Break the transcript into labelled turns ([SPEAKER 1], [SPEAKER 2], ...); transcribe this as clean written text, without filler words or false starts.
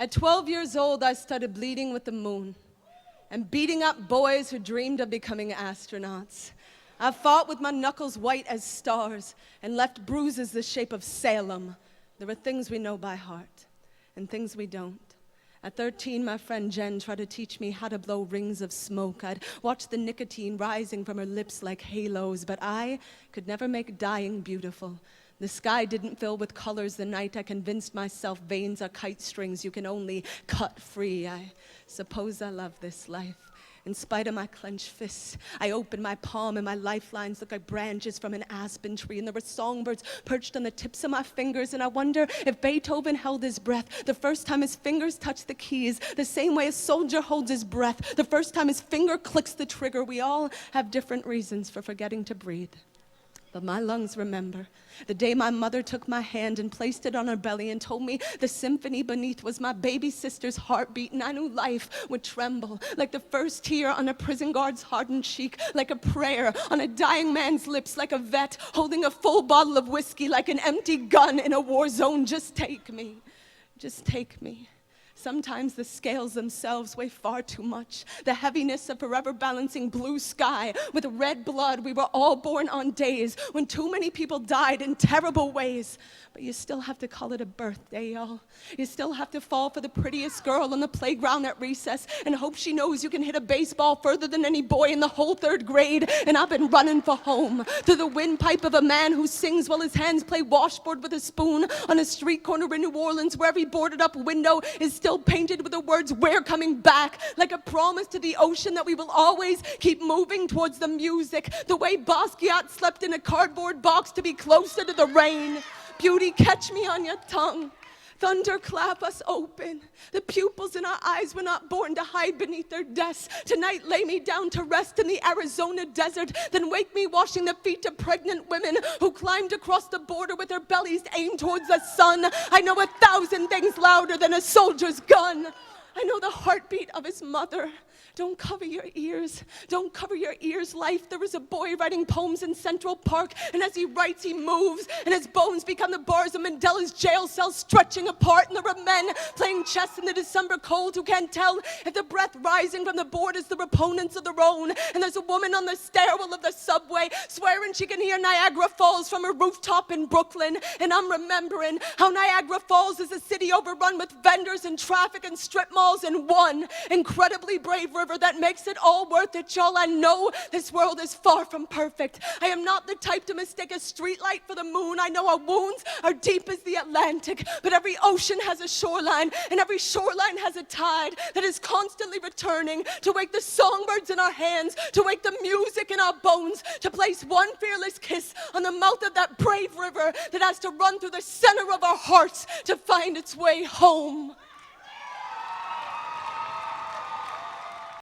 [SPEAKER 1] At 12 years old, I started bleeding with the moon and beating up boys who dreamed of becoming astronauts. I fought with my knuckles white as stars and left bruises the shape of Salem. There are things we know by heart and things we don't. At 13, my friend Jen tried to teach me how to blow rings of smoke. I'd watch the nicotine rising from her lips like halos, but I could never make dying beautiful. The sky didn't fill with colors the night I convinced myself veins are kite strings you can only cut free. I suppose I love this life. In spite of my clenched fists, I opened my palm and my lifelines look like branches from an aspen tree, and there were songbirds perched on the tips of my fingers, and I wonder if Beethoven held his breath the first time his fingers touched the keys, the same way a soldier holds his breath the first time his finger clicks the trigger. We all have different reasons for forgetting to breathe. But my lungs remember the day my mother took my hand and placed it on her belly and told me the symphony beneath was my baby sister's heartbeat, and I knew life would tremble like the first tear on a prison guard's hardened cheek, like a prayer on a dying man's lips, like a vet holding a full bottle of whiskey, like an empty gun in a war zone. Just take me. Just take me. Sometimes the scales themselves weigh far too much. The heaviness of forever balancing blue sky with red blood. We were all born on days when too many people died in terrible ways. But you still have to call it a birthday, y'all. You still have to fall for the prettiest girl on the playground at recess and hope she knows you can hit a baseball further than any boy in the whole third grade. And I've been running for home to the windpipe of a man who sings while his hands play washboard with a spoon on a street corner in New Orleans where every boarded up window is still painted with the words, "We're coming back," like a promise to the ocean that we will always keep moving towards the music, the way Basquiat slept in a cardboard box to be closer to the rain. Beauty, catch me on your tongue. Thunder, clap us open. The pupils in our eyes were not born to hide beneath their desks. Tonight, lay me down to rest in the Arizona desert, then wake me washing the feet of pregnant women who climbed across the border with their bellies aimed towards the sun. I know 1,000 things louder than a soldier's gun. I know the heartbeat of his mother. Don't cover your ears. Don't cover your ears, life. There is a boy writing poems in Central Park, and as he writes, he moves, and his bones become the bars of Mandela's jail cell stretching apart, and there are men playing chess in the December cold who can't tell if the breath rising from the board is the opponents of their own, and there's a woman on the stairwell of the subway swearing she can hear Niagara Falls from a rooftop in Brooklyn, and I'm remembering how Niagara Falls is a city overrun with vendors and traffic and strip malls and one incredibly brave river that makes it all worth it, y'all. I know this world is far from perfect. I am not the type to mistake a streetlight for the moon. I know our wounds are deep as the Atlantic, but every ocean has a shoreline, and every shoreline has a tide that is constantly returning to wake the songbirds in our hands, to wake the music in our bones, to place one fearless kiss on the mouth of that brave river that has to run through the center of our hearts to find its way home.